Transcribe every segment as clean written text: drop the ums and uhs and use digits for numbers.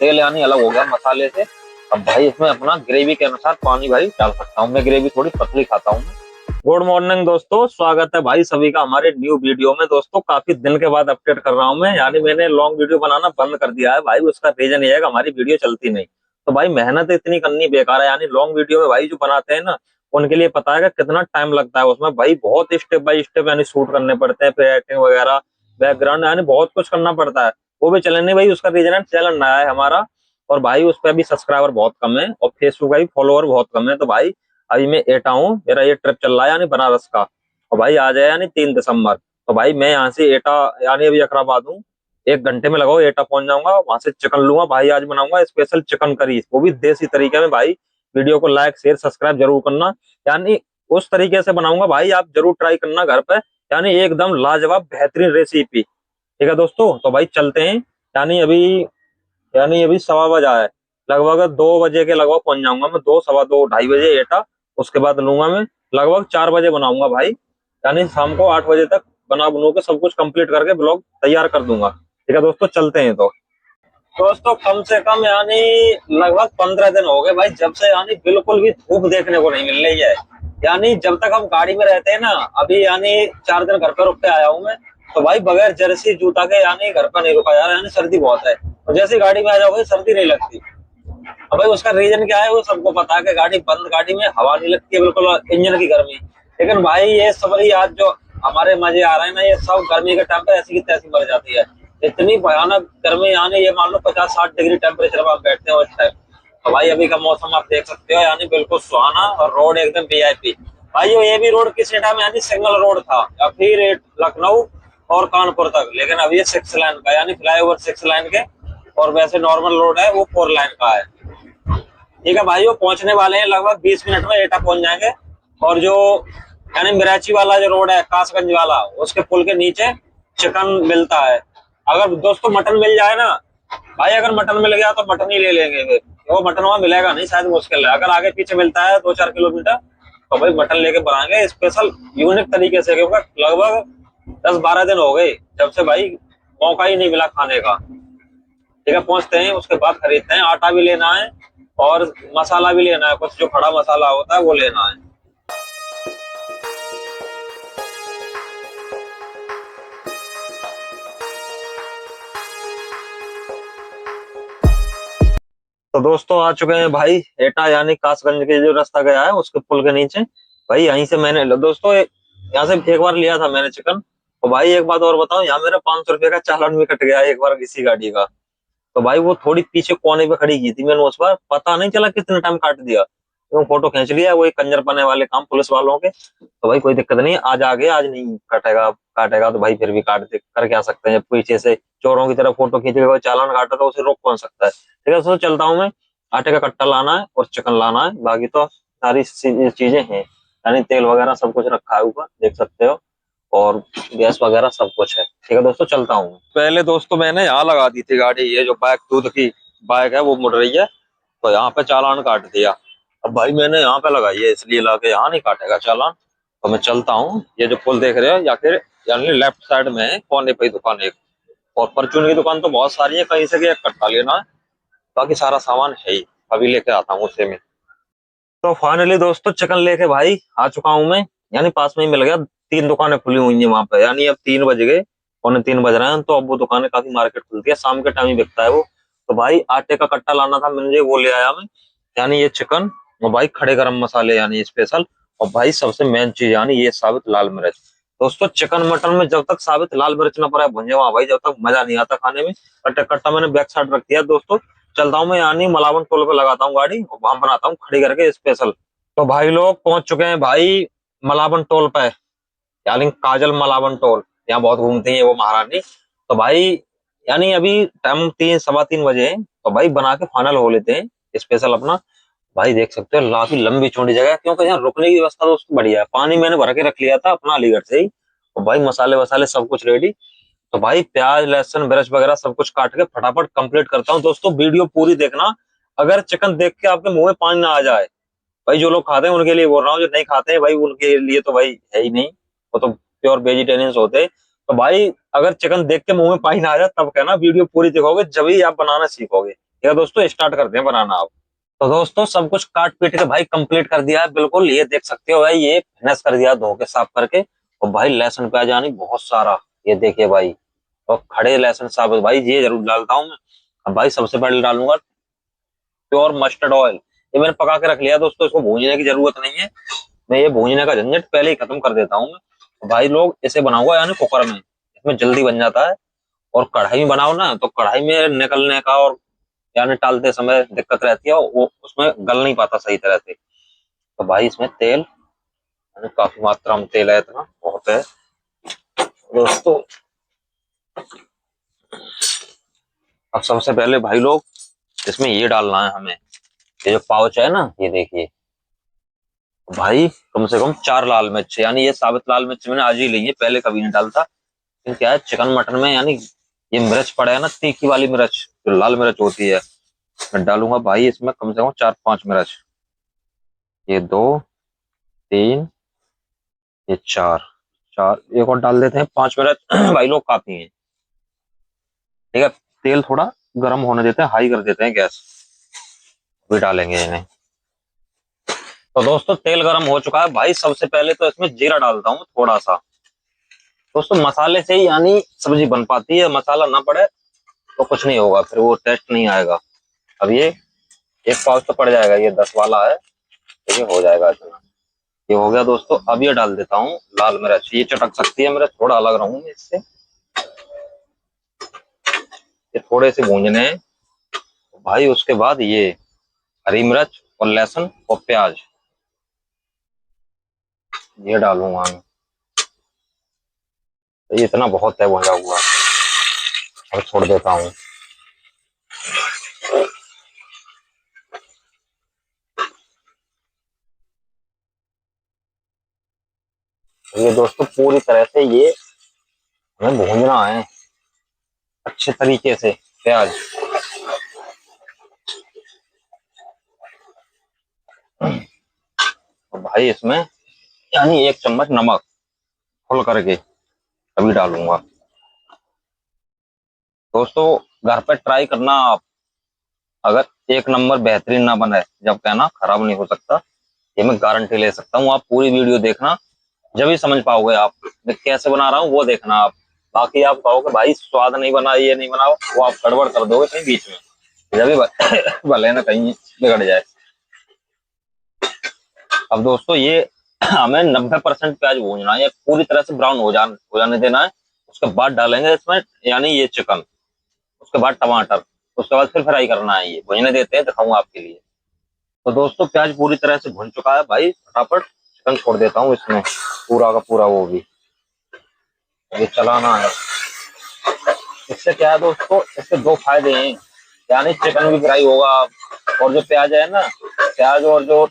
तेल यानी अलग हो गया मसाले से। अब भाई इसमें अपना ग्रेवी के अनुसार पानी भाई डाल सकता हूँ, मैं ग्रेवी थोड़ी पतली खाता हूँ। गुड मॉर्निंग दोस्तों, स्वागत है भाई सभी का हमारे न्यू वीडियो में। दोस्तों काफी दिन के बाद अपडेट कर रहा हूँ मैं, यानी मैंने लॉन्ग वीडियो बनाना बंद कर दिया है भाई। उसका रीजन ये है कि हमारी वीडियो चलती नहीं। तो भाई मेहनत इतनी करनी बेकार है, यानी लॉन्ग वीडियो में भाई जो बनाते हैं ना उनके लिए पता है कि कितना टाइम लगता है उसमें भाई। बहुत स्टेप बाय स्टेप यानी शूट करने पड़ते हैं, फिर एडिटिंग वगैरह, बैकग्राउंड, यानी बहुत कुछ करना पड़ता है। वो भी चैनल नहीं भाई, उसका रीजन है चैनल नया है हमारा, और भाई उस पर भी सब्सक्राइबर बहुत कम है और फेसबुक का भी फॉलोअर बहुत कम है। तो भाई अभी मैं एटा हूँ, मेरा ये ट्रिप चल रहा है यानी बनारस का, और भाई आ जाए यानी 3 दिसंबर। तो भाई मैं यहाँ से एटा यानी अभी अखराबाद हूँ, 1 घंटे में लगाओ एटा पहुंच जाऊंगा। वहां से चिकन लूंगा भाई, आज बनाऊंगा स्पेशल चिकन करी, वो भी देसी तरीके में भाई। वीडियो को लाइक शेयर सब्सक्राइब जरूर करना, यानी उस तरीके से बनाऊंगा भाई, आप जरूर ट्राई करना घर पे, यानी एकदम लाजवाब बेहतरीन रेसिपी। ठीक है दोस्तों, तो भाई चलते हैं। यानी अभी यानी अभी 1:15 है, लगभग 2 बजे के लगभग पहुंच जाऊंगा मैं, 2, 2:15, 2:30 बजे एटा। उसके बाद लूंगा मैं, लगभग 4 बजे बनाऊंगा भाई, यानी शाम को 8 बजे तक बना बनू के सब कुछ कंप्लीट करके ब्लॉग तैयार कर दूंगा। ठीक है दोस्तों, चलते हैं। तो दोस्तों कम से कम यानी लगभग 15 दिन हो गए भाई, जब से यानी बिल्कुल भी धूप देखने को नहीं मिल रही है। यानी जब तक हम गाड़ी में रहते हैं ना, अभी यानी 4 दिन घर पे रुक के आया हूँ मैं, तो भाई बगैर जर्सी जूता के यानी घर पर नहीं रुका यार, यानी सर्दी बहुत है। और जैसे ही गाड़ी में आ जाओगे सर्दी नहीं लगती। अब भाई उसका रीजन क्या है वो सबको पता है कि गाड़ी बंद, गाड़ी में हवा नहीं लगती है बिल्कुल, इंजन की गर्मी। लेकिन भाई ये सब ही आज जो हमारे मजे आ रहे हैं ना, ये सब गर्मी के टाइम पे ऐसी की तैसी मर जाती है। इतनी भयानक गर्मी, यानी ये मान लो 50-60 डिग्री टेम्परेचर में आप बैठते हैं उस टाइम। तो भाई अभी का मौसम आप देख सकते हो, यानी बिल्कुल सुहाना, और रोड एकदम वीआईपी। भाई ये भी रोड किस टाइम यानी सिंगल रोड था, या फिर लखनऊ और कानपुर तक, लेकिन अब ये 6 लाइन का, यानी फ्लाईओवर 6 लाइन के। और वैसे नॉर्मल रोड है वो 4 लाइन का है। ठीक है भाई, वो पहुंचने वाले हैं लगभग 20 मिनट में, एटा पहुंच जाएंगे। और जो यानी मिराची वाला जो रोड है, कासगंज वाला, उसके पुल के नीचे चिकन मिलता है। अगर दोस्तों मटन मिल जाए ना भाई, अगर मटन मिल गया तो मटन ही ले लेंगे फिर। वो मटन वहां मिलेगा नहीं शायद, मुश्किल है। अगर आगे पीछे मिलता है 2-4 किलोमीटर, तो भाई मटन लेके बनाएंगे स्पेशल यूनिक तरीके से, क्योंकि लगभग 10-12 दिन हो गए जब से भाई मौका ही नहीं मिला खाने का। ठीक है, पहुंचते हैं, उसके बाद खरीदते हैं। आटा भी लेना है और मसाला भी लेना है, कुछ जो खड़ा मसाला होता है वो लेना है। तो दोस्तों आ चुके हैं भाई एटा, यानी कासगंज के जो रास्ता गया है उसके पुल के नीचे। भाई यहीं से मैंने दोस्तों यहाँ से एक बार लिया था मैंने चिकन। तो भाई एक बात और बताऊं, यहाँ मेरा 500 रुपये का चालान भी कट गया एक बार इसी गाड़ी का। तो भाई वो थोड़ी पीछे कोने पे खड़ी की थी मैंने, उस बार पता नहीं चला कितने टाइम काट दिया, तो फोटो खींच लिया। वही कंजर पने वाले काम पुलिस वालों के। तो भाई कोई दिक्कत नहीं, आज आगे आज नहीं काटेगा, काटेगा तो भाई फिर भी काट दे, कर क्या सकते हैं। पीछे से चोरों की तरह फोटो खींच के कोई चालान काटा तो उसे रोक कौन सकता है। ठीक है, तो चलता हूँ मैं। आटे का कट्टा लाना है और चिकन लाना है, बाकी तो सारी चीजें हैं, यानी तेल वगैरह सब कुछ रखा है ऊपर देख सकते हो, और गैस वगैरह सब कुछ है। ठीक है दोस्तों, चलता हूँ। पहले दोस्तों मैंने यहाँ लगा दी थी गाड़ी, ये जो बाइक दूध की बाइक है वो मुड़ रही है, तो यहाँ पे चालान काट दिया। अब भाई मैंने यहाँ पे लगाई है इसलिए लगा, यहाँ नहीं काटेगा चालान। तो मैं चलता हूँ, ये जो पुल देख रहे हो, या फिर यानी लेफ्ट साइड में है कोने पे ही दुकान एक, और परचून की दुकान तो बहुत सारी है, कहीं से भी एक कट्टा लेना है, बाकी सारा सामान है ही। अभी लेके आता हूँ उसे में। तो फाइनली दोस्तों चिकन लेके भाई आ चुका हूँ मैं, यानी पास में ही मिल गया। 3 दुकानें खुली हुई हैं वहां पे, यानी अब 3 बज गए, 3:45 बज रहे हैं, तो अब वो दुकानें काफी मार्केट खुलती है, शाम के टाइम ही बिकता है वो। तो भाई आटे का कट्टा लाना था मुझे, वो ले आया मैं, यानी ये चिकन, और भाई खड़े गरम मसाले यानी स्पेशल, और भाई सबसे मेन चीज यानी ये साबित लाल मिर्च। दोस्तों चिकन मटन में जब तक साबित लाल मिर्च न पड़े भुंजे वहां भाई, जब तक मजा नहीं आता खाने में। कट्टा कट्टा मैंने बैक साइड रख दिया दोस्तों। चलता हूँ मैं, यानी मलावन टोल पे लगाता हूँ गाड़ी, और वहां बनाता हूँ खड़ी करके स्पेशल। तो भाई लोग पहुंच चुके हैं भाई मलावन टोल पे, यानी काजल मलावन टोल। यहाँ बहुत घूमती है वो महारानी। तो भाई यानी अभी टाइम 3 सवा 3 बजे है, तो भाई बना के फाइनल हो लेते हैं स्पेशल अपना। भाई देख सकते हो काफी लंबी चौड़ी जगह है, क्योंकि यहाँ रुकने की व्यवस्था तो उसकी बढ़िया है। पानी मैंने भर के रख लिया था अपना अलीगढ़ से ही, और भाई मसाले वसाले सब कुछ रेडी। तो भाई प्याज लहसुन मिर्च वगैरह सब कुछ काट के फटाफट कंप्लीट करता हूँ। दोस्तों वीडियो पूरी देखना, अगर चिकन देख के आपके मुंह में पानी ना आ जाए, भाई जो लोग खाते हैं उनके लिए बोल रहा हूँ, जो नहीं खाते हैं भाई उनके लिए तो भाई है ही नहीं, वो तो प्योर वेजिटेरियंस होते हैं। तो भाई अगर चिकन देख के मुंह में पानी ना आ जाए तब कहना, वीडियो पूरी देखोगे जब ही आप बनाना सीखोगे। ठीक है दोस्तों, स्टार्ट करते हैं बनाना आप। तो दोस्तों सब कुछ काट पीट के भाई कंप्लीट कर दिया है बिल्कुल, ये देख सकते हो भाई, ये फिनिश कर दिया धो के साफ करके। और भाई लहसुन प्याज यानी बहुत सारा, ये देखिए भाई। और खड़े लहसुन साबुत भाई ये जरूर डालता हूँ मैं। अब भाई सबसे पहले डालूंगा प्योर मस्टर्ड ऑयल। ये मैंने पका के रख लिया दोस्तों, इसको भूनने की जरूरत नहीं है। मैं ये भूनने का झंझट पहले ही खत्म कर देता हूँ मैं। तो भाई लोग इसे बनाऊंगा यानी कुकर में, इसमें जल्दी बन जाता है। और कढ़ाई में बनाओ ना तो कढ़ाई में निकलने का और यानी डालते समय दिक्कत रहती है, वो उसमें गल नहीं पाता सही तरह से। तो भाई इसमें तेल यानी काफी मात्रा में तेल है, इतना बहुत है दोस्तों। अब सबसे पहले भाई लोग इसमें ये डालना है हमें, ये जो पाउच है ना ये देखिए भाई, कम से कम 4 लाल मिर्च, यानी ये साबित लाल मिर्च मैंने आज ही ली है, पहले कभी नहीं डालता। लेकिन क्या है चिकन मटन में यानी ये मिर्च पड़े है ना, तीखी वाली मिर्च जो लाल मिर्च होती है, मैं डालूंगा भाई इसमें कम से कम 4-5 मिर्च। ये 2, 3, ये 4, एक और डाल देते हैं 5 मिनट भाई लोग काफी हैं। ठीक है, तेल थोड़ा गर्म होने देते हैं, हाई कर देते हैं गैस, भी डालेंगे इन्हें। तो दोस्तों तेल गर्म हो चुका है भाई, सबसे पहले तो इसमें जीरा डालता हूँ थोड़ा सा। दोस्तों मसाले से ही यानी सब्जी बन पाती है, मसाला ना पड़े तो कुछ नहीं होगा, फिर वो टेस्ट नहीं आएगा। अब ये एक पाउच तो पड़ जाएगा, ये 10 वाला है, तो ये हो जाएगा इतना। ये हो गया दोस्तों। अब ये डाल देता हूँ लाल मिर्च, ये चटक सकती है मिर्च, थोड़ा अलग रहूंगी इससे। ये थोड़े से भूंजने हैं भाई, उसके बाद ये हरी मिर्च और लहसुन और प्याज ये डालूंगा मैं। तो ये इतना बहुत है भुना हुआ, और छोड़ देता हूँ। तो ये दोस्तों पूरी तरह से ये हमें भूनना है अच्छे तरीके से प्याज। तो भाई इसमें यानी 1 चम्मच नमक खोल करके अभी डालूंगा। दोस्तों घर पे ट्राई करना आप, अगर 1 नंबर बेहतरीन ना बने जब कहना खराब नहीं हो सकता, ये मैं गारंटी ले सकता हूँ। आप पूरी वीडियो देखना, जब ही समझ पाओगे आप मैं कैसे बना रहा हूँ, वो देखना आप। बाकी आप कहोगे भाई स्वाद नहीं बना, ये नहीं बना, वो आप गड़बड़ कर दोगे कहीं बीच में, जब भी भले ना कहीं बिगड़ जाए। अब दोस्तों ये हमें 90% प्याज भूनना है, ये पूरी तरह से ब्राउन हो जाने देना है। उसके बाद डालेंगे इसमें यानी ये चिकन, उसके बाद टमाटर, उसके बाद फिर फ्राई करना है। ये भूनने देते हैं, दिखाऊंगा आपके लिए। तो दोस्तों प्याज पूरी तरह से भुन चुका है भाई, फटाफट चिकन छोड़ देता हूँ इसमें पूरा का पूरा, वो भी ये चलाना है। इससे क्या है दोस्तों, इससे दो फायदे हैं, यानी चिकन भी फ्राई होगा, और जो प्याज है ना, प्याज और जो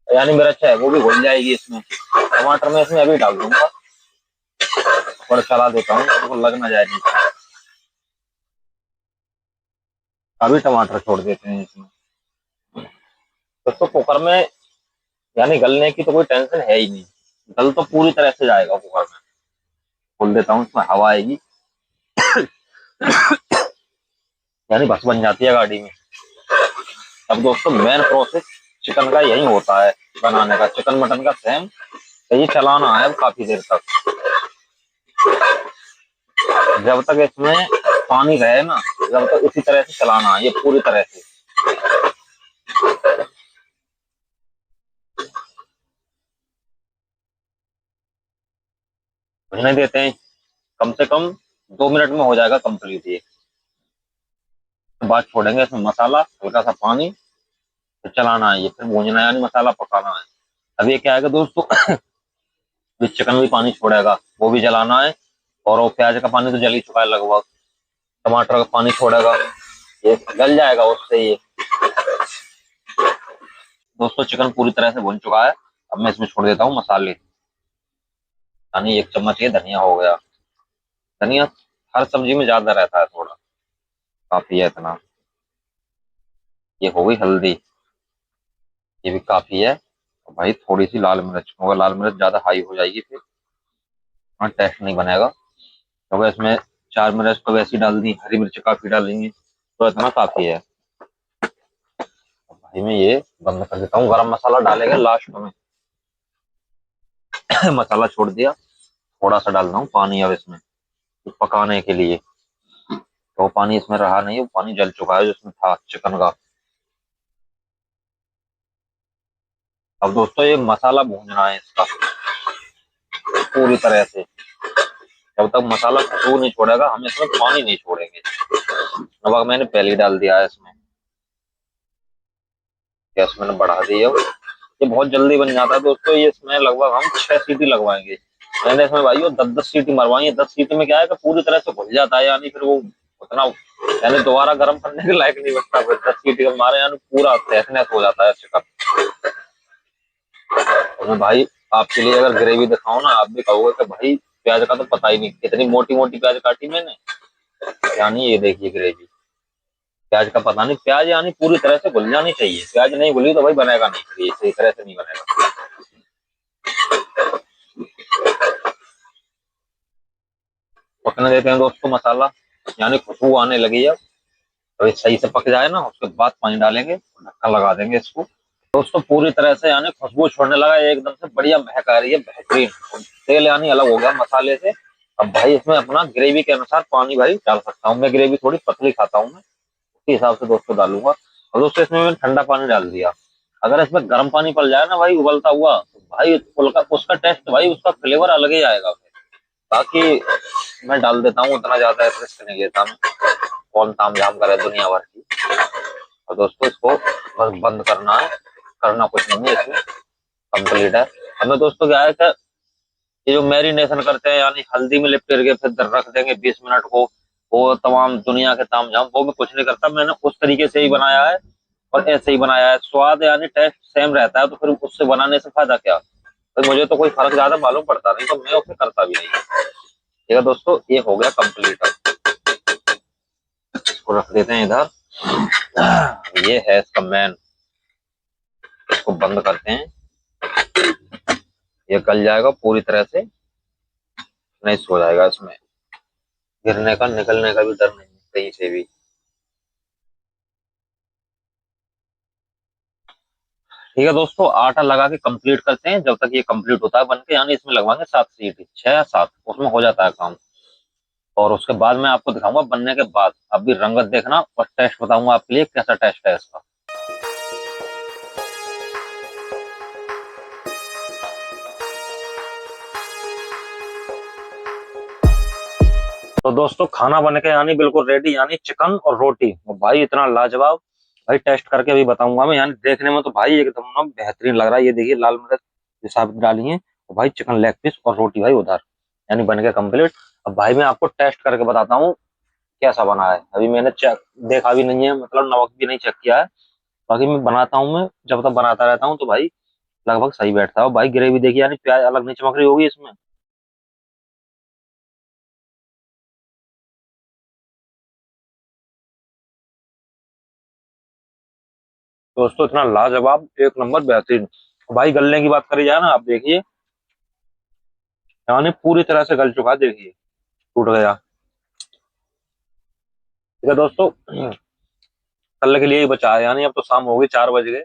यानी मिर्च है वो भी घुल जाएगी इसमें। टमाटर में इसमें अभी डाल दूंगा और चला देता हूँ, उसको लग ना जाए नीचे। अभी टमाटर छोड़ देते हैं इसमें। तो कुकर में यानी गलने की तो कोई टेंशन है ही नहीं, गल तो पूरी तरह से जाएगा कुकर में। खोल देता हूँ, इसमें हवा आएगी यानी बस बन जाती है गाड़ी में। अब दोस्तों मेन प्रोसेस चिकन का यही होता है बनाने का, चिकन मटन का सेम। तो ये चलाना है अब काफी देर तक, जब तक इसमें पानी रहे ना, जब तक इसी तरह से चलाना है ये पूरी तरह से। भुनने देते हैं, कम से कम 2 मिनट में हो जाएगा कंप्लीट ये। बाद छोड़ेंगे इसमें मसाला, हल्का सा पानी, फिर चलाना है ये, फिर भूनना है यानी मसाला पकाना है। अब ये क्या है कि दोस्तों चिकन भी पानी छोड़ेगा, वो भी जलाना है। और वो प्याज का पानी तो जल ही चुका है लगभग, टमाटर का पानी छोड़ेगा, ये गल जाएगा उससे ये। दोस्तों चिकन पूरी तरह से भुन चुका है, अब मैं इसमें छोड़ देता हूँ मसाले। यानी 1 चम्मच ये धनिया हो गया, धनिया हर सब्जी में ज्यादा रहता है थोड़ा, काफी है इतना। ये हो गई हल्दी, ये भी काफी है। और भाई थोड़ी सी लाल मिर्च, मगर लाल मिर्च ज्यादा हाई हो जाएगी फिर हाँ टेस्ट नहीं बनेगा। क्योंकि इसमें 4 मिर्च तो वैसे ही डाल दी, हरी मिर्च काफी डालेंगे तो इतना काफी है। भाई मैं ये बंद कर देता हूँ, गरम मसाला डालेंगे लास्ट में। मसाला छोड़ दिया, थोड़ा सा डाल रहा हूँ पानी अब इसमें पकाने के लिए। तो पानी इसमें रहा नहीं, वो पानी जल चुका है जिसमें था चिकन का। अब दोस्तों ये मसाला भूनना है इसका पूरी तरह से। जब तक मसाला खुशबू नहीं छोड़ेगा हम इसमें पानी नहीं छोड़ेंगे। नमक मैंने पहले ही डाल दिया है इसमें। गैस मैंने बढ़ा दी है। ये बहुत जल्दी बन जाता है दोस्तों, ये इसमें लगभग हम 6 सीटी लगवाएंगे। मैंने इसमें भाई 10-10 सीटी मरवाई है। 10 सीटी में क्या है कि पूरी तरह से घुल जाता है, यानी फिर वो उतना यानी दोबारा गर्म करने के लायक नहीं बचता। फिर 10 सीटी का मारे यानी पूरा तहस हो जाता है चिकन। तो मैं भाई आपके लिए अगर ग्रेवी दिखाऊं ना, आप भी कहोगे कि भाई प्याज का तो पता ही नहीं, कितनी मोटी मोटी प्याज काटी मैंने। यानी ये देखिए ग्रेवी, प्याज का पता नहीं। प्याज यानी पूरी तरह से घुल जानी चाहिए, प्याज नहीं घुली तो भाई बनेगा नहीं, फिर ये सही तरह से नहीं बनेगा। पकने देते हैं दोस्तों मसाला, यानी खुशबू आने लगी है। तो ये सही से पक जाए ना, उसके बाद पानी डालेंगे, ढक्कन लगा देंगे इसको। दोस्तों पूरी तरह से यानी खुशबू छोड़ने लगा है, एकदम से बढ़िया महक आ रही है, बेहतरीन। तेल यानी अलग हो गया मसाले से। अब भाई इसमें अपना ग्रेवी के अनुसार पानी भाई डाल सकता हूँ मैं। ग्रेवी थोड़ी पतली खाता हूँ मैं, उसी हिसाब से दोस्तों डालूंगा। और दोस्तों इसमें मैंने ठंडा पानी डाल दिया। अगर इसमें गर्म पानी पड़ जाए ना भाई उबलता हुआ, तो भाई उसका टेस्ट भाई उसका फ्लेवर अलग ही आएगा फिर। बाकी मैं डाल देता हूँ, उतना ज्यादा रिस्क नहीं लेता मैं। कौन ताम झाम करे दुनिया भर की। और दोस्तों इसको बस बंद करना है, करना कुछ नहीं है इसमें, कंप्लीट है। हमें दोस्तों क्या है कि ये जो मैरिनेशन करते हैं यानी हल्दी में लिपट करके फिर रख देंगे 20 मिनट को, वो तमाम दुनिया के तामझाम वो मैं कुछ नहीं करता। मैंने उस तरीके से ही बनाया है और ऐसे ही बनाया है। स्वाद यानी टेस्ट सेम रहता है, तो फिर उससे बनाने से फायदा क्या। तो मुझे तो कोई फर्क ज्यादा मालूम पड़ता नहीं, तो मैं उसे करता भी नहीं। ठीक है दोस्तों, ये हो गया कंप्लीट। इसको रख देते हैं इधर। ये है इसका मैन, इसको बंद करते हैं। ये गल जाएगा पूरी तरह से, नहीं सो जाएगा, इसमें गिरने का निकलने का भी डर नहीं है कहीं से भी। ठीक है दोस्तों, आटा लगा के कंप्लीट करते हैं। जब तक ये कंप्लीट होता है बन के, यानी इसमें लगवाएंगे 7 सीटी, 6 या 7, उसमें हो जाता है काम। और उसके बाद मैं आपको दिखाऊंगा बनने के बाद। अभी रंगत देखना और टेस्ट बताऊंगा आपके लिए कैसा टेस्ट है इसका। तो दोस्तों खाना बन के यानी बिल्कुल रेडी, यानी चिकन और रोटी। और भाई इतना लाजवाब, भाई टेस्ट करके अभी बताऊंगा मैं। यानी देखने में तो भाई एकदम ना बेहतरीन लग रहा है। ये देखिए लाल मिर्च ये साबित डाली है, और भाई चिकन लेग पीस और रोटी भाई उधर, यानी बन के कंप्लीट। अब भाई मैं आपको टेस्ट करके बताता हूँ कैसा बना है। अभी मैंने चेक देखा भी नहीं है, मतलब नमक भी नहीं चेक किया है। बाकी मैं बनाता हूँ, मैं जब तक बनाता रहता हूँ तो भाई लगभग सही बैठता है। और भाई ग्रेवी देखिए, यानी प्याज अलग नहीं चमक रही होगी इसमें। दोस्तों इतना लाजवाब, एक नंबर बेहतरीन। भाई गलने की बात करी जाए ना, आप देखिए यानी पूरी तरह से गल चुका है, देखिए टूट गया। ठीक है दोस्तों, तलने के लिए ही बचा है। यानी अब तो शाम हो गई, 4 बज गए,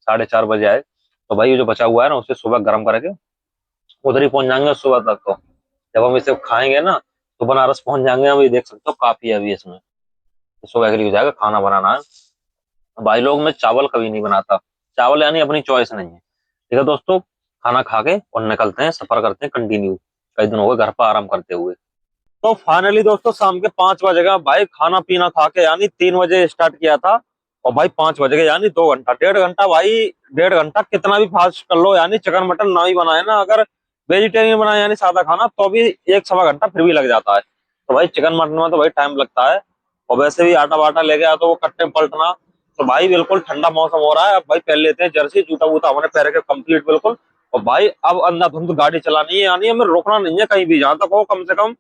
4:30 बजे आए। तो भाई ये जो बचा हुआ है ना, उसे सुबह गर्म करके उधर ही पहुंच जाएंगे सुबह तक। तो जब हम इसे खाएंगे ना, तो बनारस पहुंच जाएंगे हम। ये देख सकते हो काफी है अभी इसमें, सुबह के लिए हो जाएगा। खाना बनाना है भाई लोग, मैं चावल कभी नहीं बनाता। चावल यानी अपनी चॉइस नहीं है। ठीक है दोस्तों, खाना खा के और निकलते हैं, सफर करते हैं कंटिन्यू। कई दिन हो गए घर पर आराम करते हुए। तो फाइनली दोस्तों शाम के 5 बजे का भाई, खाना पीना खा के यानी 3 बजे स्टार्ट किया था। और भाई 5 बज गए, यानी 2 घंटा, 1.5 घंटा भाई। 1.5 घंटा कितना भी फास्ट कर लो, यानी चिकन मटन ना ही बनाए ना, अगर वेजिटेरियन बनाए यानी सादा खाना, तो भी 1-1.25 घंटा फिर भी लग जाता है। तो भाई चिकन मटन में तो भाई टाइम लगता है। और वैसे भी आटा वाटा ले गया तो वो कट्टे में पलटना। तो भाई बिल्कुल ठंडा मौसम हो रहा है। अब भाई पहन लेते हैं जर्सी, जूता वूता हमने पहन के कंप्लीट बिल्कुल। और भाई अब अंधाधुंध गाड़ी चलानी है, यानी हमें रोकना नहीं है कहीं भी, जहां तक हो कम से कम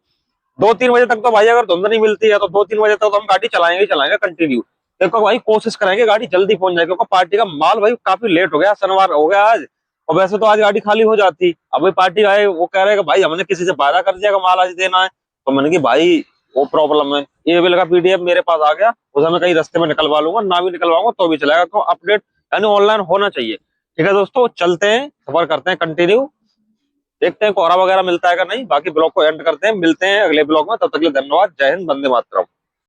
2-3 बजे तक। तो भाई अगर धुंध नहीं मिलती है तो 2-3 बजे तक तो हम गाड़ी चलाएंगे ही चलाएंगे कंटिन्यू। देखो भाई कोशिश करेंगे गाड़ी जल्दी पहुंच जाए, क्योंकि पार्टी का माल भाई काफी लेट हो गया, शनिवार हो गया आज। और वैसे तो आज गाड़ी खाली हो जाती। अब भाई पार्टी आए, वो कह रहे हैं कि भाई हमने किसी से वादा कर दिया कि माल आज देना है। तो मैंने कि भाई वो प्रॉब्लम है। ई बिल का पीडीएफ मेरे पास आ गया, उसे मैं कहीं रास्ते में निकलवा लूंगा, ना भी निकलवाऊंगा तो भी चलेगा, तो अपडेट यानी ऑनलाइन होना चाहिए। ठीक है दोस्तों, चलते हैं, सफर करते हैं कंटिन्यू, देखते हैं कोहरा वगैरह मिलता है कि नहीं। बाकी ब्लॉग को एंड करते हैं, मिलते हैं अगले ब्लॉग में, तब तक के लिए धन्यवाद। जय हिंद, वंदे मातरम।